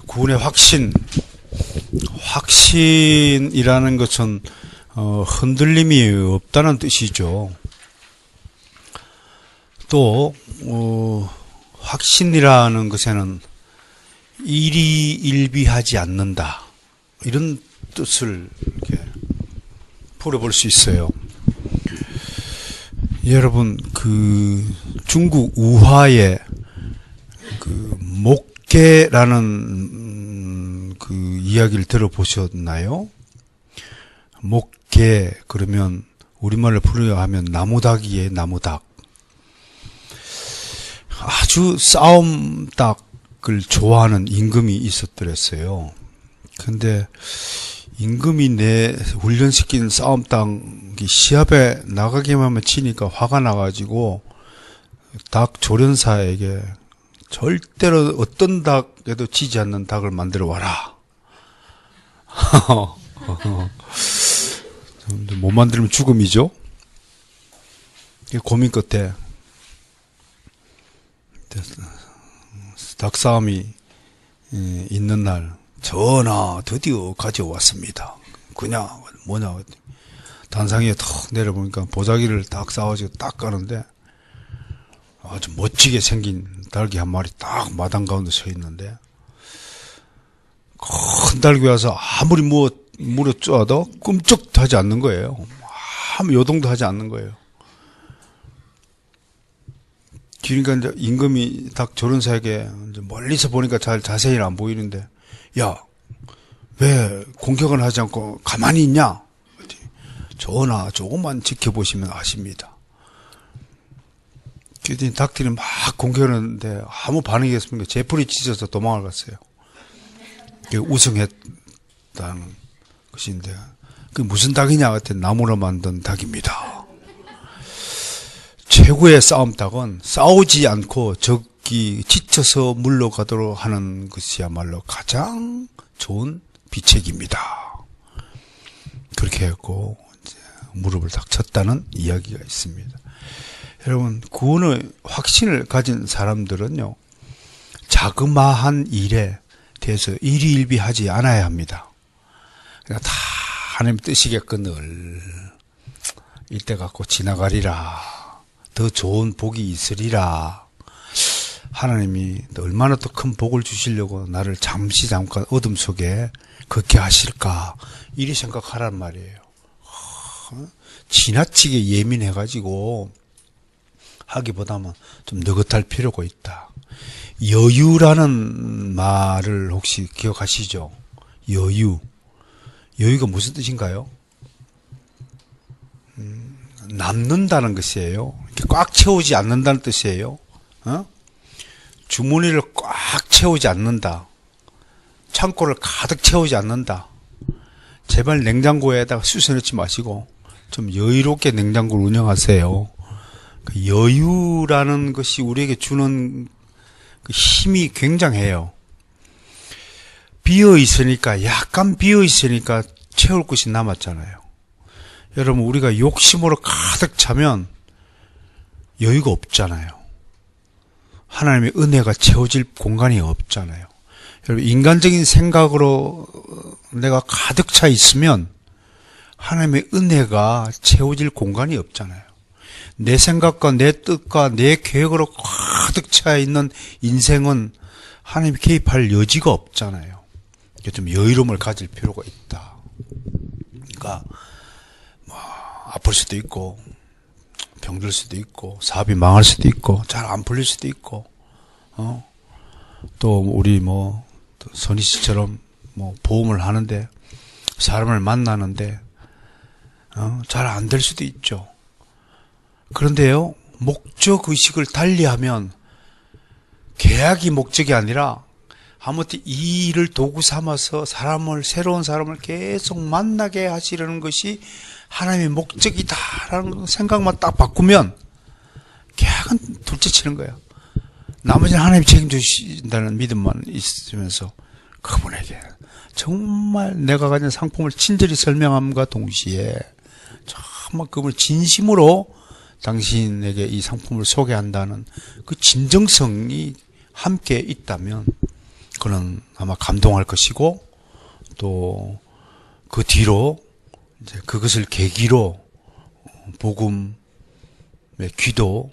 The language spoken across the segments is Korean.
구원의 확신이라는 것은 흔들림이 없다는 뜻이죠. 또 확신이라는 것에는 일희일비하지 않는다, 이런 뜻을 이렇게 풀어볼 수 있어요. 여러분, 그 중국 우화의 그 목계라는 그 이야기를 들어보셨나요? 목계, 그러면 우리말로 풀려 하면 나무닭이에요. 나무닭. 아주 싸움닭을 좋아하는 임금이 있었더랬어요. 근데 임금이 내 훈련시킨 싸움닭이 시합에 나가기만 하면 치니까 화가 나가지고 닭 조련사에게 절대로 어떤 닭에도 지지 않는 닭을 만들어 와라. 못 만들면 죽음이죠. 고민 끝에 닭싸움이 있는 날, 전하 드디어 가져왔습니다. 그냥 뭐냐, 단상에 탁 내려보니까 보자기를 딱 싸가지고 딱 까는데 아주 멋지게 생긴 닭이 한 마리 딱 마당 가운데 서 있는데, 큰 닭이 와서 아무리 물어 쪼아도 꿈쩍도 하지 않는 거예요. 아무 요동도 하지 않는 거예요. 그러니까 이제 임금이 닭 조련사에게 이제 멀리서 보니까 잘 자세히는 안 보이는데, 야, 왜 공격은 하지 않고 가만히 있냐? 전하, 조금만 지켜보시면 아십니다. 그랬더니 닭들이 막 공격하는데 아무 반응이 없으니까 제풀이 찢어서 도망을 갔어요. 우승했다는 것인데, 그 무슨 닭이냐 같은 나무로 만든 닭입니다. 최고의 싸움닭은 싸우지 않고 적이 지쳐서 물러가도록 하는 것이야말로 가장 좋은 비책입니다. 그렇게 했고 이제 무릎을 딱 쳤다는 이야기가 있습니다. 여러분, 구원의 확신을 가진 사람들은요, 자그마한 일에 대해서 일희일비하지 않아야 합니다. 그러니까 다 하나님 뜻이겠건 늘 이때 갖고 지나가리라, 더 좋은 복이 있으리라, 하나님이 얼마나 더 큰 복을 주시려고 나를 잠깐 어둠 속에 걷게 하실까, 이리 생각하란 말이에요. 지나치게 예민해가지고 하기보다는 좀 느긋할 필요가 있다. 여유라는 말을 혹시 기억하시죠? 여유가 무슨 뜻인가요? 남는다는 것이에요. 꽉 채우지 않는다는 뜻이에요. 주머니를 꽉 채우지 않는다. 창고를 가득 채우지 않는다. 제발 냉장고에다가 쑤셔 넣지 마시고 좀 여유롭게 냉장고를 운영하세요. 그 여유라는 것이 우리에게 주는 그 힘이 굉장해요. 약간 비어 있으니까 채울 것이 남았잖아요. 여러분, 우리가 욕심으로 가득 차면 여유가 없잖아요. 하나님의 은혜가 채워질 공간이 없잖아요. 여러분, 인간적인 생각으로 내가 가득 차 있으면 하나님의 은혜가 채워질 공간이 없잖아요. 내 생각과 내 뜻과 내 계획으로 가득 차 있는 인생은 하나님이 개입할 여지가 없잖아요. 좀 여유로움을 가질 필요가 있다. 그러니까 아플 수도 있고, 병들 수도 있고, 사업이 망할 수도 있고, 잘 안 풀릴 수도 있고, 또 우리 선희 씨처럼 보험을 하는데, 사람을 만나는데, 잘 안 될 수도 있죠. 그런데요, 목적 의식을 달리하면 계약이 목적이 아니라 하마터면 이 일을 도구 삼아서 새로운 사람을 계속 만나게 하시려는 것이 하나님의 목적이다라는 생각만 딱 바꾸면 계약은 둘째치는 거예요. 나머지는 하나님이 책임지신다는 믿음만 있으면서 그분에게 정말 내가 가진 상품을 친절히 설명함과 동시에 정말 그분을 진심으로 당신에게 이 상품을 소개한다는 그 진정성이 함께 있다면 그는 아마 감동할 것이고, 또 그 뒤로 이제 그것을 계기로 복음의 귀도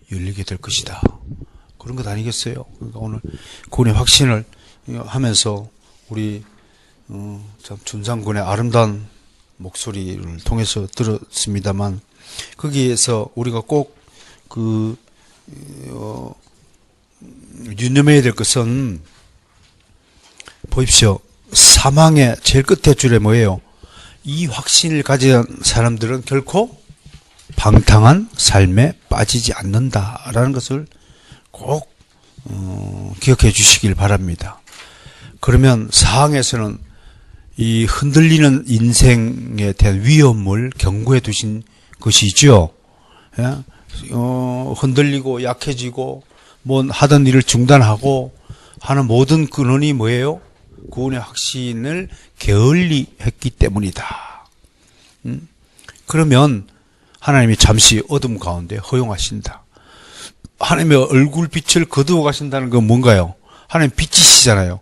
열리게 될 것이다. 그런 것 아니겠어요? 그러니까 오늘 구원의 확신을 하면서 우리 참 준상군의 아름다운 목소리를 통해서 들었습니다만, 거기에서 우리가 꼭 유념해야 될 것은, 보십시오. 사망의 제일 끝에 줄에 뭐예요? 이 확신을 가진 사람들은 결코 방탕한 삶에 빠지지 않는다라는 것을 꼭 기억해 주시길 바랍니다. 그러면 사항에서는 이 흔들리는 인생에 대한 위험을 경고해 두신 것이죠. 예? 흔들리고 약해지고 뭐 하던 일을 중단하고 하는 모든 근원이 뭐예요? 구원의 확신을 게을리 했기 때문이다. 그러면 하나님이 잠시 어둠 가운데 허용하신다. 하나님의 얼굴빛을 거두어 가신다는 건 뭔가요? 하나님 빛이시잖아요.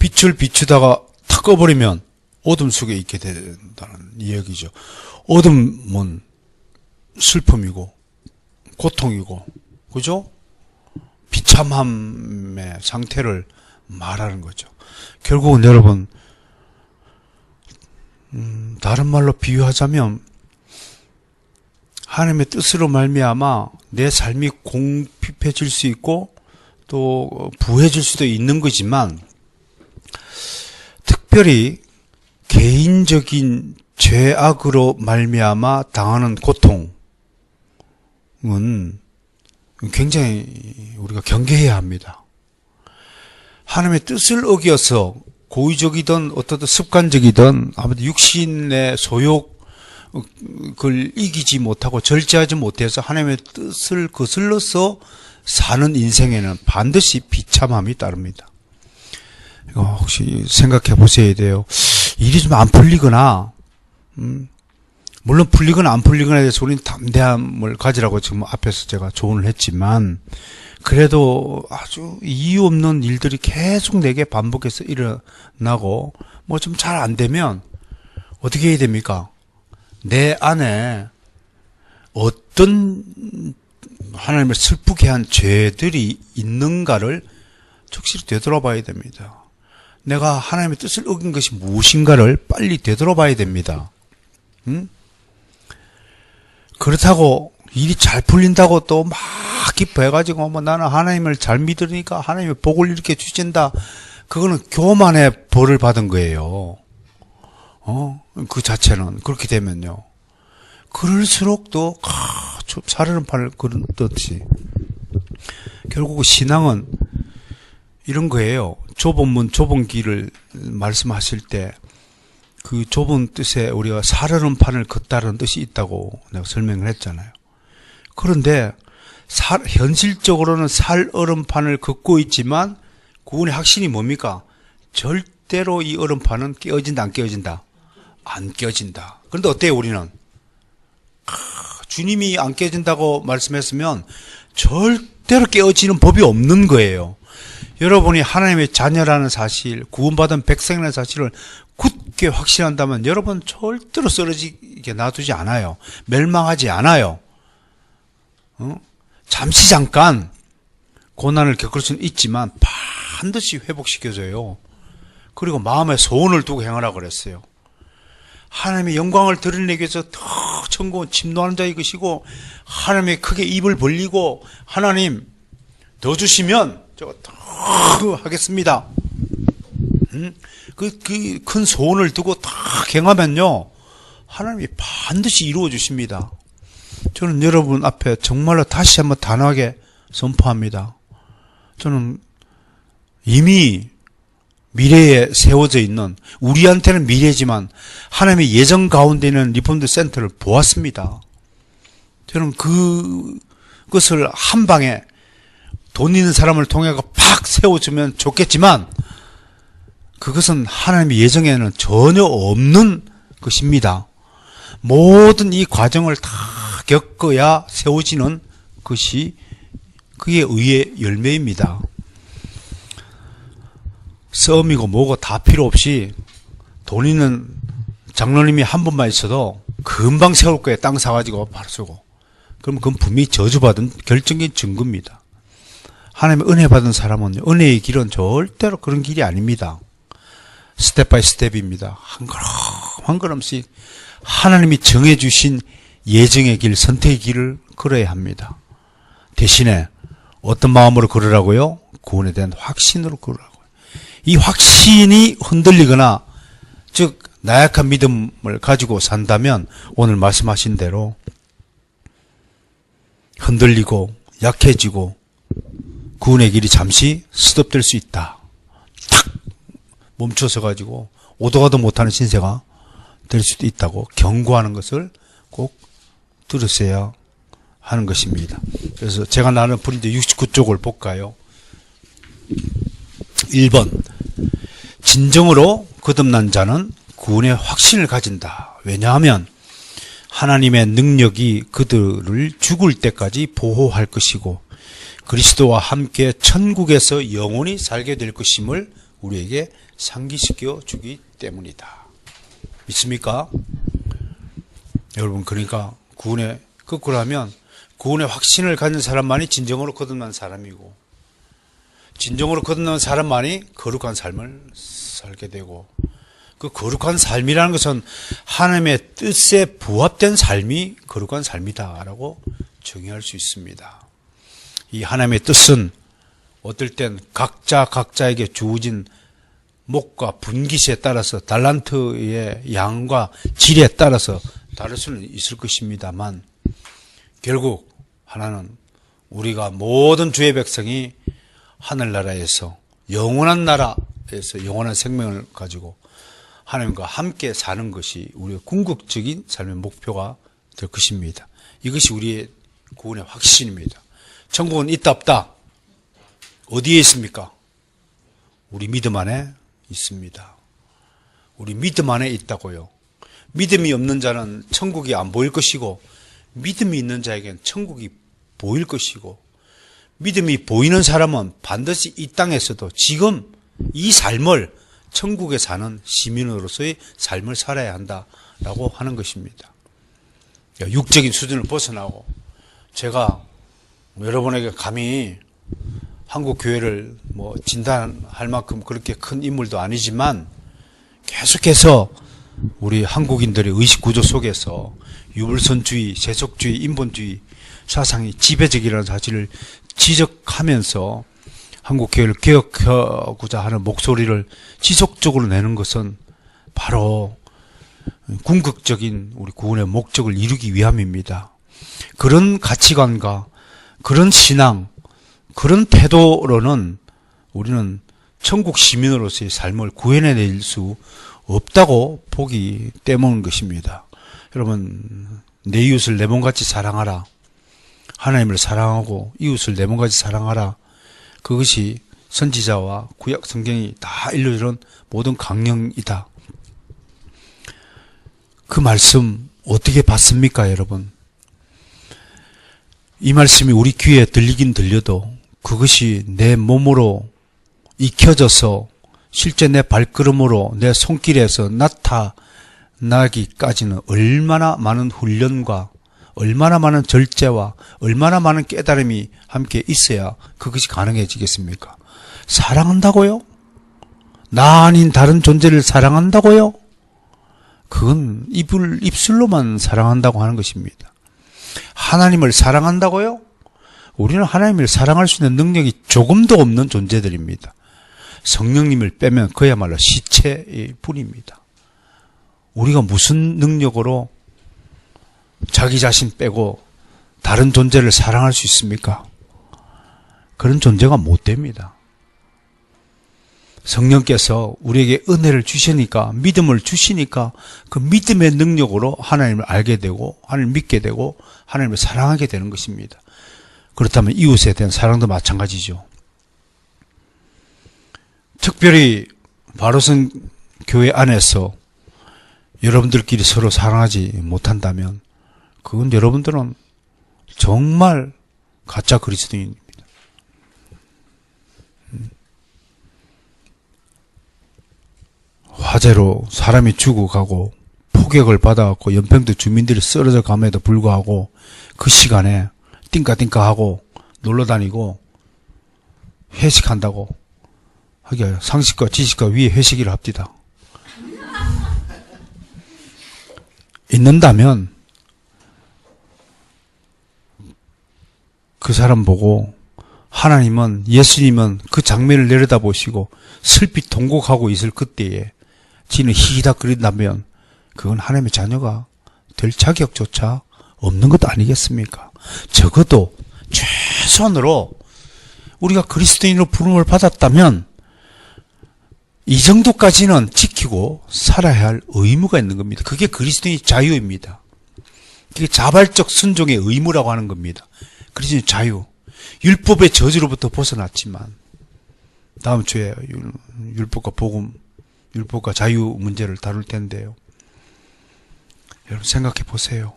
빛을 비추다가 탁 꺼버리면 어둠 속에 있게 된다는 이야기죠. 어둠은 슬픔이고 고통이고, 그죠? 비참함의 상태를 말하는 거죠. 결국은 여러분, 다른 말로 비유하자면 하나님의 뜻으로 말미암아 내 삶이 공핍해질 수 있고 또 부해질 수도 있는 거지만, 특별히 개인적인 죄악으로 말미암아 당하는 고통은 굉장히 우리가 경계해야 합니다. 하나님의 뜻을 어겨서 고의적이든 어떤 습관적이든 아무튼 육신의 소욕을 이기지 못하고 절제하지 못해서 하나님의 뜻을 거슬러서 사는 인생에는 반드시 비참함이 따릅니다. 이거 혹시 생각해 보셔야 돼요. 일이 좀 안 풀리거나, 물론 풀리거나 안 풀리거나에 대해서 우리는 담대함을 가지라고 지금 앞에서 제가 조언을 했지만, 그래도 아주 이유 없는 일들이 계속 내게 반복해서 일어나고 뭐 좀 잘 안 되면 어떻게 해야 됩니까? 내 안에 어떤 하나님을 슬프게 한 죄들이 있는가를 적시로 되돌아봐야 됩니다. 내가 하나님의 뜻을 어긴 것이 무엇인가를 빨리 되돌아봐야 됩니다. 그렇다고 일이 잘 풀린다고 또 막 기뻐해가지고 뭐 나는 하나님을 잘 믿으니까 하나님의 복을 이렇게 주신다. 그거는 교만의 벌을 받은 거예요. 그 자체는 그렇게 되면요. 그럴수록 또 사르는 판을 그렇듯이 결국 신앙은 이런 거예요. 좁은 문 좁은 길을 말씀하실 때 그 좁은 뜻에 우리가 사르는 판을 걷다라는 뜻이 있다고 내가 설명을 했잖아요. 그런데 현실적으로는 살얼음판을 걷고 있지만 구원의 확신이 뭡니까? 절대로 이 얼음판은 깨어진다, 안 깨어진다? 안 깨어진다. 그런데 어때요, 우리는? 주님이 안 깨어진다고 말씀했으면 절대로 깨어지는 법이 없는 거예요. 여러분이 하나님의 자녀라는 사실, 구원받은 백성이라는 사실을 굳게 확신한다면 여러분 절대로 쓰러지게 놔두지 않아요. 멸망하지 않아요. 잠시 잠깐 고난을 겪을 수는 있지만 반드시 회복시켜줘요. 그리고 마음에 소원을 두고 행하라고 그랬어요. 하나님의 영광을 드러내기 위해서 더 천국은 침노하는 자의 것이고, 하나님의 크게 입을 벌리고 하나님 더 주시면 제가 더 하겠습니다. 그 큰 소원을 두고 딱 행하면요, 하나님이 반드시 이루어 주십니다. 저는 여러분 앞에 정말로 다시 한번 단호하게 선포합니다. 저는 이미 미래에 세워져 있는, 우리한테는 미래지만 하나님의 예정 가운데 있는 리폼드 센터를 보았습니다. 저는 그것을 한 방에 돈 있는 사람을 통해 팍 세워주면 좋겠지만 그것은 하나님의 예정에는 전혀 없는 것입니다. 모든 이 과정을 다 겪어야 세워지는 것이 그게 의의 열매입니다. 썸이고 뭐고 다 필요 없이 돈 있는 장로님이 한 분만 있어도 금방 세울 거예요. 땅 사가지고 바로 쓰고. 그러면 그건 분명히 저주받은 결정적인 증거입니다. 하나님의 은혜 받은 사람은 은혜의 길은 절대로 그런 길이 아닙니다. 스텝 바이 스텝입니다. 한 걸음 한 걸음씩 하나님이 정해주신 예정의 길, 선택의 길을 걸어야 합니다. 대신에 어떤 마음으로 걸으라고요? 구원에 대한 확신으로 걸으라고요. 이 확신이 흔들리거나 즉 나약한 믿음을 가지고 산다면 오늘 말씀하신 대로 흔들리고 약해지고 구원의 길이 잠시 스톱될 수 있다. 탁 멈춰서 가지고 오도 가도 못하는 신세가 될 수도 있다고 경고하는 것을 꼭 들으셔야 하는 것입니다. 그래서 제가 나눈 브린드 69쪽을 볼까요? 1번 진정으로 거듭난 자는 구원의 확신을 가진다. 왜냐하면 하나님의 능력이 그들을 죽을 때까지 보호할 것이고 그리스도와 함께 천국에서 영원히 살게 될 것임을 우리에게 상기시켜 주기 때문이다. 믿습니까? 여러분, 그러니까 구원의 거꾸로 하면 구원의 확신을 가진 사람만이 진정으로 거듭난 사람이고 진정으로 거듭난 사람만이 거룩한 삶을 살게 되고 그 거룩한 삶이라는 것은 하나님의 뜻에 부합된 삶이 거룩한 삶이다라고 정의할 수 있습니다. 이 하나님의 뜻은 어떨 땐 각자에게 주어진 목과 분깃에 따라서 달란트의 양과 질에 따라서 다를 수는 있을 것입니다만 결국 하나는 우리가 모든 주의 백성이 하늘나라에서 영원한 나라에서 영원한 생명을 가지고 하나님과 함께 사는 것이 우리의 궁극적인 삶의 목표가 될 것입니다. 이것이 우리의 구원의 확신입니다. 천국은 있다 없다? 어디에 있습니까? 우리 믿음 안에 있습니다. 우리 믿음 안에 있다고요. 믿음이 없는 자는 천국이 안 보일 것이고 믿음이 있는 자에게는 천국이 보일 것이고 믿음이 보이는 사람은 반드시 이 땅에서도 지금 이 삶을 천국에 사는 시민으로서의 삶을 살아야 한다라고 하는 것입니다. 육적인 수준을 벗어나고 제가 여러분에게 감히 한국 교회를 진단할 만큼 그렇게 큰 인물도 아니지만 계속해서 우리 한국인들의 의식 구조 속에서 유불선주의, 세속주의, 인본주의 사상이 지배적이라는 사실을 지적하면서 한국 교회를 개혁하고자 하는 목소리를 지속적으로 내는 것은 바로 궁극적인 우리 구원의 목적을 이루기 위함입니다. 그런 가치관과 그런 신앙, 그런 태도로는 우리는 천국 시민으로서의 삶을 구현해낼 수 없다고 보기 때문인 것입니다. 여러분, 내 이웃을 내 몸같이 사랑하라. 하나님을 사랑하고 이웃을 내 몸같이 사랑하라. 그것이 선지자와 구약 성경이 다 일러주는 모든 강령이다. 그 말씀 어떻게 받습니까, 여러분? 이 말씀이 우리 귀에 들리긴 들려도 그것이 내 몸으로 익혀져서 실제 내 발걸음으로 내 손길에서 나타나기까지는 얼마나 많은 훈련과 얼마나 많은 절제와 얼마나 많은 깨달음이 함께 있어야 그것이 가능해지겠습니까? 사랑한다고요? 나 아닌 다른 존재를 사랑한다고요? 그건 입술로만 사랑한다고 하는 것입니다. 하나님을 사랑한다고요? 우리는 하나님을 사랑할 수 있는 능력이 조금도 없는 존재들입니다. 성령님을 빼면 그야말로 시체일 뿐입니다. 우리가 무슨 능력으로 자기 자신 빼고 다른 존재를 사랑할 수 있습니까? 그런 존재가 못 됩니다. 성령께서 우리에게 은혜를 주시니까, 믿음을 주시니까 그 믿음의 능력으로 하나님을 알게 되고 하나님을 믿게 되고 하나님을 사랑하게 되는 것입니다. 그렇다면 이웃에 대한 사랑도 마찬가지죠. 특별히 바로선 교회 안에서 여러분들끼리 서로 사랑하지 못한다면 그건 여러분들은 정말 가짜 그리스도인입니다. 화재로 사람이 죽어가고 폭격을 받아갖고 연평도 주민들이 쓰러져 감에도 불구하고 그 시간에 띵까띵까하고 놀러다니고 회식한다고 하기야 상식과 지식과 위에 회식을 합디다. 있는다면 그 사람 보고 하나님은, 예수님은 그 장면을 내려다보시고 슬피 통곡하고 있을 그때에 지는 희희닥거린다면 그건 하나님의 자녀가 될 자격조차 없는 것 아니겠습니까? 적어도 최소한으로 우리가 그리스도인으로 부름을 받았다면 이 정도까지는 지키고 살아야 할 의무가 있는 겁니다. 그게 그리스도인의 자유입니다. 그게 자발적 순종의 의무라고 하는 겁니다. 그리스도인의 자유. 율법의 저주로부터 벗어났지만 다음 주에 율법과 복음, 율법과 자유 문제를 다룰 텐데요. 여러분 생각해 보세요.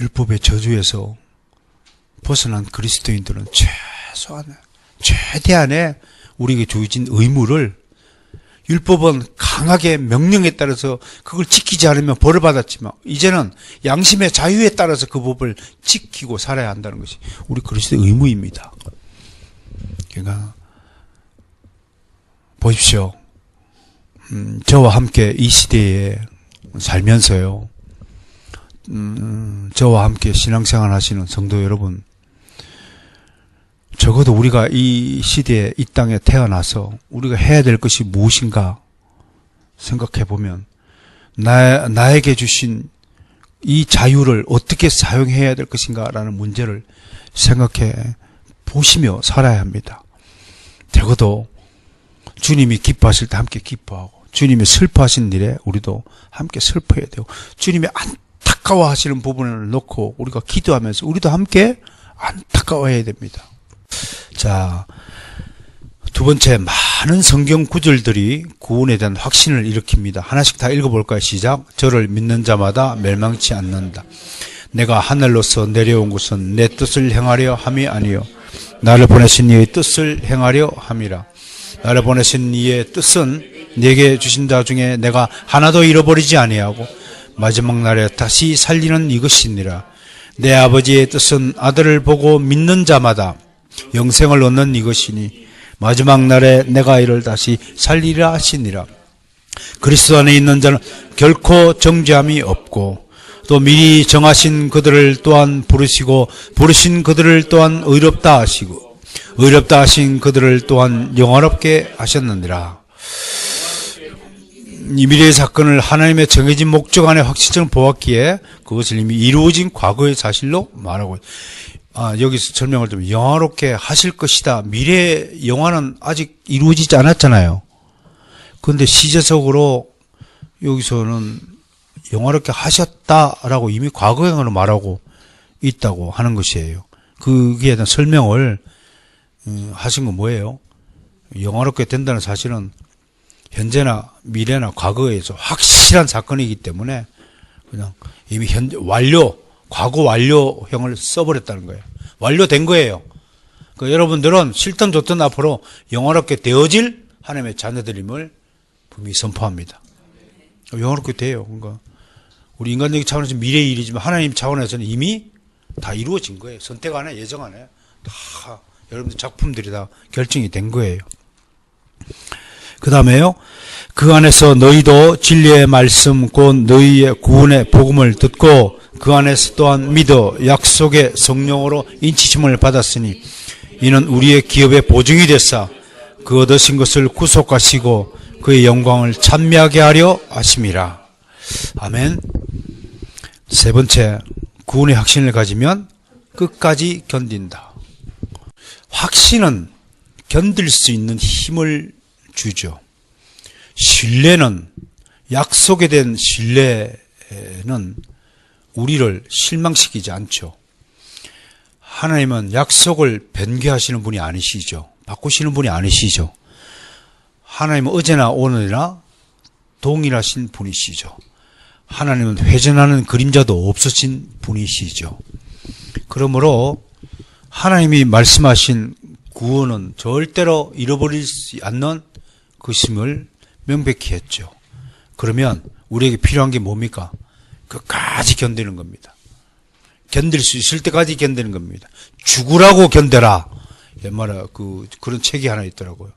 율법의 저주에서 벗어난 그리스도인들은 최대한의 우리에게 주어진 의무를, 율법은 강하게 명령에 따라서 그걸 지키지 않으면 벌을 받았지만 이제는 양심의 자유에 따라서 그 법을 지키고 살아야 한다는 것이 우리 그리스도의 의무입니다. 그러니까 보십시오. 저와 함께 이 시대에 살면서요, 저와 함께 신앙생활 하시는 성도 여러분, 적어도 우리가 이 시대에, 이 땅에 태어나서 우리가 해야 될 것이 무엇인가 생각해 보면, 나에게 주신 이 자유를 어떻게 사용해야 될 것인가라는 문제를 생각해 보시며 살아야 합니다. 적어도 주님이 기뻐하실 때 함께 기뻐하고, 주님이 슬퍼하신 일에 우리도 함께 슬퍼해야 되고, 주님이 안타까워하시는 부분을 놓고 우리가 기도하면서 우리도 함께 안타까워해야 됩니다. 자, 두 번째, 많은 성경 구절들이 구원에 대한 확신을 일으킵니다. 하나씩 다 읽어볼까요? 시작. 저를 믿는 자마다 멸망치 않는다. 내가 하늘로서 내려온 것은 내 뜻을 행하려 함이 아니요 나를 보내신 이의 뜻을 행하려 함이라. 나를 보내신 이의 뜻은 내게 주신 자 중에 내가 하나도 잃어버리지 아니하고 마지막 날에 다시 살리는 이것이니라. 내 아버지의 뜻은 아들을 보고 믿는 자마다 영생을 얻는 이것이니 마지막 날에 내가 이를 다시 살리라 하시니라. 그리스도 안에 있는 자는 결코 정죄함이 없고 또 미리 정하신 그들을 또한 부르시고 부르신 그들을 또한 의롭다 하시고 의롭다 하신 그들을 또한 영화롭게 하셨느니라. 이 미래의 사건을 하나님의 정해진 목적 안에 확실히 보았기에 그것을 이미 이루어진 과거의 사실로 말하고, 여기서 설명을 좀, 영화롭게 하실 것이다. 미래의 영화는 아직 이루어지지 않았잖아요. 그런데 시제적으로 여기서는 영화롭게 하셨다라고 이미 과거형으로 말하고 있다고 하는 것이에요. 그기에 대한 설명을 하신 건 뭐예요? 영화롭게 된다는 사실은 현재나 미래나 과거에서 확실한 사건이기 때문에 그냥 이미 현재 과거 완료형을 써버렸다는 거예요. 완료된 거예요. 그러니까 여러분들은 싫든 좋든 앞으로 영화롭게 되어질 하나님의 자녀들임을 분명히 선포합니다. 영화롭게 돼요. 그러니까 우리 인간적인 차원에서 미래의 일이지만 하나님 차원에서는 이미 다 이루어진 거예요. 선택 안에, 예정 안에 다 여러분들 작품들이 다 결정이 된 거예요. 그 다음에요, 그 안에서 너희도 진리의 말씀 곧 너희의 구원의 복음을 듣고 그 안에서 또한 믿어 약속의 성령으로 인치심을 받았으니 이는 우리의 기업의 보증이 됐사 그 얻으신 것을 구속하시고 그의 영광을 찬미하게 하려 하심이라. 아멘. 세 번째, 구원의 확신을 가지면 끝까지 견딘다. 확신은 견딜 수 있는 힘을 주죠. 신뢰는, 약속에 대한 신뢰는 우리를 실망시키지 않죠. 하나님은 약속을 변개하시는 분이 아니시죠. 바꾸시는 분이 아니시죠. 하나님은 어제나 오늘이나 동일하신 분이시죠. 하나님은 회전하는 그림자도 없으신 분이시죠. 그러므로 하나님이 말씀하신 구원은 절대로 잃어버리지 않는 것임을 명백히 했죠. 그러면 우리에게 필요한 게 뭡니까? 끝까지 견디는 겁니다. 견딜 수 있을 때까지 견디는 겁니다. 죽으라고 견뎌라. 옛말에 그런 책이 하나 있더라고요.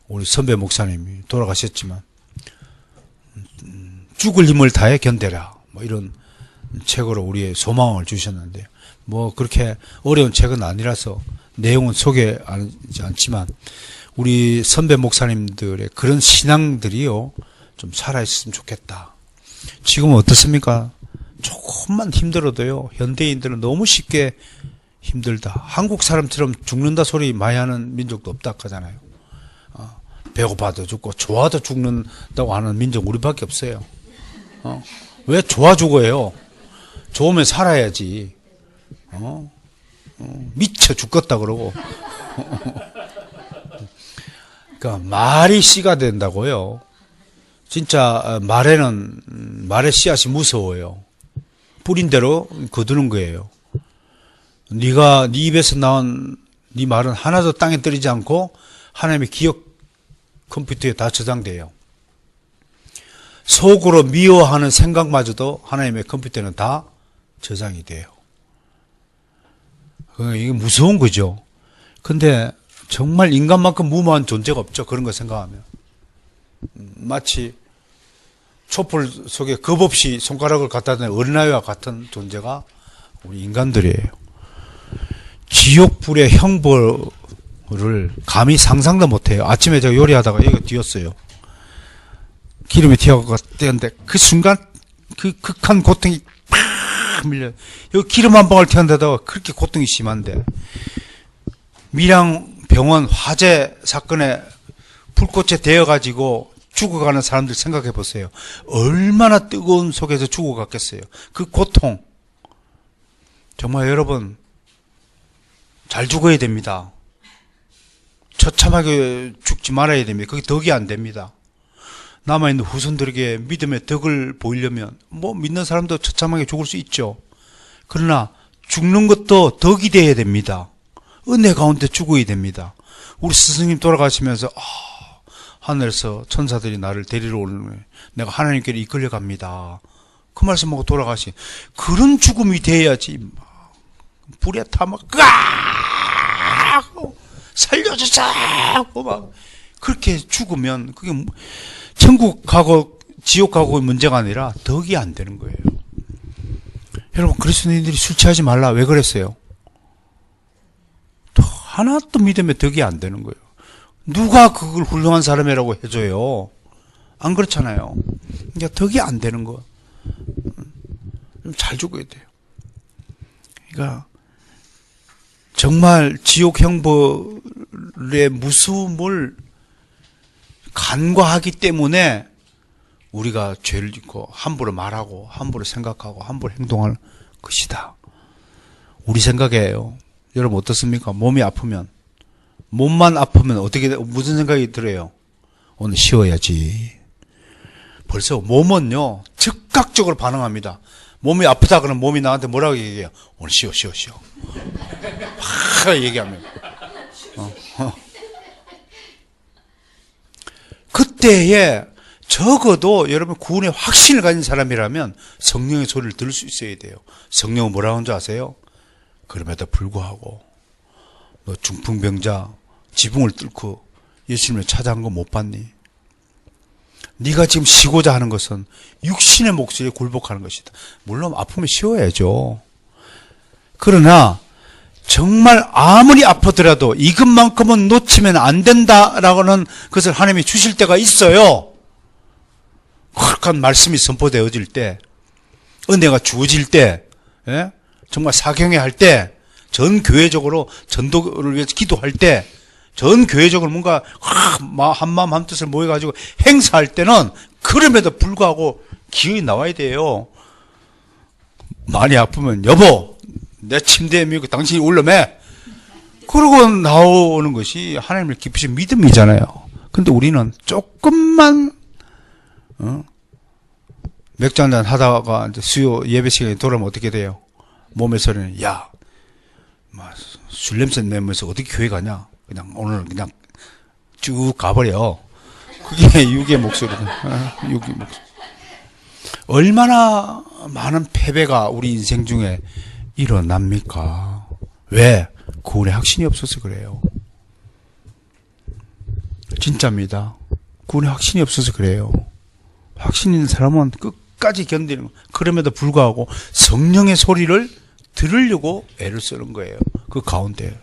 우리 선배 목사님이 돌아가셨지만 죽을 힘을 다해 견뎌라. 뭐 이런 책으로 우리의 소망을 주셨는데요. 뭐 그렇게 어려운 책은 아니라서 내용은 소개하지 않지만 우리 선배 목사님들의 그런 신앙들이요 좀 살아있으면 좋겠다. 지금은 어떻습니까? 조금만 힘들어도요 현대인들은 너무 쉽게 힘들다. 한국 사람처럼 죽는다 소리 많이 하는 민족도 없다 하잖아요. 배고파도 죽고 좋아도 죽는다고 하는 민족 우리밖에 없어요. 왜 좋아 죽어요? 좋으면 살아야지. 미쳐 죽겠다 그러고. 그러니까 말이 씨가 된다고요. 진짜 말의 씨앗이 무서워요. 뿌린 대로 거두는 거예요. 네 입에서 나온 네 말은 하나도 땅에 떨어지지 않고 하나님의 기억 컴퓨터에 다 저장돼요. 속으로 미워하는 생각마저도 하나님의 컴퓨터에는 다 저장이 돼요. 이게 무서운 거죠. 근데 정말 인간만큼 무모한 존재가 없죠. 그런 거 생각하면. 마치 촛불 속에 겁 없이 손가락을 갖다 대는 어린아이와 같은 존재가 우리 인간들이에요. 지옥불의 형벌을 감히 상상도 못해요. 아침에 제가 요리하다가 이거 뒤었어요. 기름이 튀어가고 떼었는데 그 순간 그 극한 고통이 팍 밀려요. 여기 기름 한 방울 튀었는데다가 그렇게 고통이 심한데 밀양병원 화재 사건에 불꽃에 데여가지고 죽어가는 사람들 생각해 보세요. 얼마나 뜨거운 속에서 죽어갔겠어요. 그 고통. 정말 여러분 잘 죽어야 됩니다. 처참하게 죽지 말아야 됩니다. 그게 덕이 안 됩니다. 남아있는 후손들에게 믿음의 덕을 보이려면 뭐 믿는 사람도 처참하게 죽을 수 있죠. 그러나 죽는 것도 덕이 돼야 됩니다. 은혜 가운데 죽어야 됩니다. 우리 스승님 돌아가시면서 하늘에서 천사들이 나를 데리러 오는 내가 하나님께로 이끌려 갑니다. 그 말씀하고 돌아가신 그런 죽음이 돼야지. 불에 타막 살려주세요 막 그렇게 죽으면 그게 천국 가고 지옥 가고 문제가 아니라 덕이 안 되는 거예요. 여러분 그리스도인들이 술 취하지 말라 왜 그랬어요? 또 하나도 믿음의 덕이 안 되는 거예요. 누가 그걸 훌륭한 사람이라고 해줘요? 안 그렇잖아요. 그러니까 덕이 안 되는 거. 좀 잘 죽어야 돼요. 그러니까 정말 지옥 형벌의 무서움을 간과하기 때문에 우리가 죄를 짓고 함부로 말하고 함부로 생각하고 함부로 행동할 것이다. 우리 생각이에요. 여러분 어떻습니까? 몸이 아프면 몸만 아프면 무슨 생각이 들어요? 오늘 쉬어야지. 벌써 몸은요 즉각적으로 반응합니다. 몸이 아프다 그러면 몸이 나한테 뭐라고 얘기해요? 오늘 쉬어. 막 얘기하면 그때에 적어도 여러분 구원의 확신을 가진 사람이라면 성령의 소리를 들을 수 있어야 돼요. 성령은 뭐라고 하는 줄 아세요? 그럼에도 불구하고 너 중풍병자 지붕을 뚫고 예수님을 찾아간 거 못 봤니? 네가 지금 쉬고자 하는 것은 육신의 목소리에 굴복하는 것이다. 물론 아프면 쉬어야죠. 그러나 정말 아무리 아프더라도 이것만큼은 놓치면 안 된다라고는 것을 하나님이 주실 때가 있어요. 거룩한 말씀이 선포되어질 때, 은혜가 주어질 때, 정말 사경회 할 때, 전 교회적으로 전도를 위해서 기도할 때, 전 교회적으로 뭔가 한마음 한뜻을 모여가지고 행사할 때는 그럼에도 불구하고 기운이 나와야 돼요. 많이 아프면 여보 내 침대에 미고 당신이 울려매 그러고 나오는 것이 하나님을 기쁘신 믿음이잖아요. 근데 우리는 조금만 맥주 한잔 하다가 이제 수요 예배 시간에 돌아오면 어떻게 돼요? 몸의 소리는 야 술 냄새 내면서 어떻게 교회 가냐? 그냥 오늘 그냥 쭉 가버려. 그게 육의 목소리거든. 육의 목소리. 얼마나 많은 패배가 우리 인생 중에 일어납니까? 왜? 구원의 확신이 없어서 그래요. 진짜입니다. 구원의 확신이 없어서 그래요. 확신 있는 사람은 끝까지 견디는 거. 그럼에도 불구하고 성령의 소리를 들으려고 애를 쓰는 거예요. 그 가운데.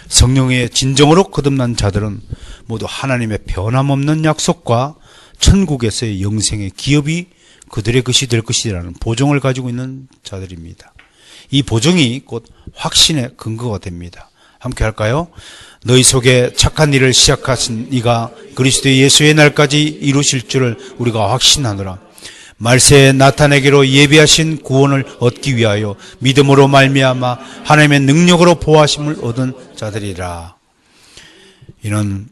성령의 진정으로 거듭난 자들은 모두 하나님의 변함없는 약속과 천국에서의 영생의 기업이 그들의 것이 될 것이라는 보증을 가지고 있는 자들입니다. 이 보증이 곧 확신의 근거가 됩니다. 함께 할까요? 너희 속에 착한 일을 시작하신 이가 그리스도 예수의 날까지 이루실 줄을 우리가 확신하노라. 말세에 나타내기로 예비하신 구원을 얻기 위하여 믿음으로 말미암아 하나님의 능력으로 보호하심을 얻은 자들이라. 이는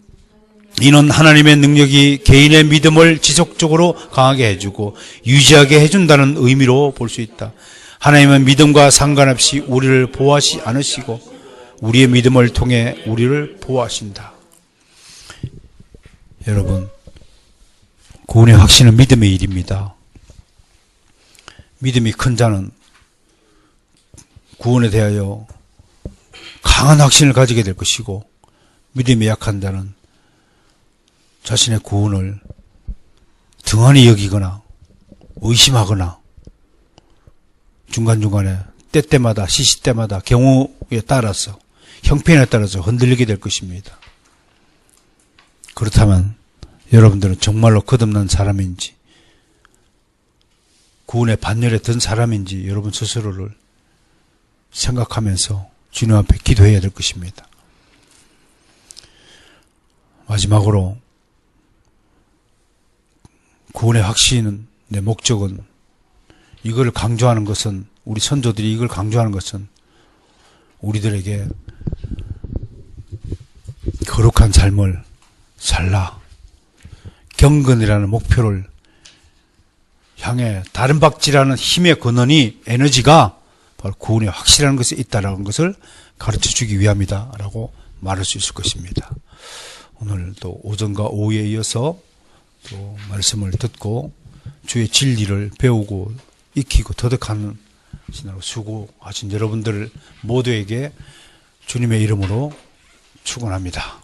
하나님의 능력이 개인의 믿음을 지속적으로 강하게 해주고 유지하게 해준다는 의미로 볼 수 있다. 하나님은 믿음과 상관없이 우리를 보호하지 않으시고 우리의 믿음을 통해 우리를 보호하신다. 여러분, 구원의 확신은 믿음의 일입니다. 믿음이 큰 자는 구원에 대하여 강한 확신을 가지게 될 것이고, 믿음이 약한 자는 자신의 구원을 등한히 여기거나 의심하거나 중간중간에 때때마다 시시때마다 경우에 따라서 형편에 따라서 흔들리게 될 것입니다. 그렇다면 여러분들은 정말로 거듭난 사람인지 구원의 반열에 든 사람인지 여러분 스스로를 생각하면서 주님 앞에 기도해야 될 것입니다. 마지막으로 구원의 확신은 내 목적은 이걸 강조하는 것은 우리 선조들이 이걸 강조하는 것은 우리들에게 거룩한 삶을 살라. 경건이라는 목표를 향해 다른 박지라는 힘의 근원이 에너지가 바로 구원의 확실한 것에 있다는 것을 가르쳐 주기 위함이다라고 말할 수 있을 것입니다. 오늘 또 오전과 오후에 이어서 또 말씀을 듣고 주의 진리를 배우고 익히고 터득하는 신으로 수고하신 여러분들 모두에게 주님의 이름으로 축원합니다.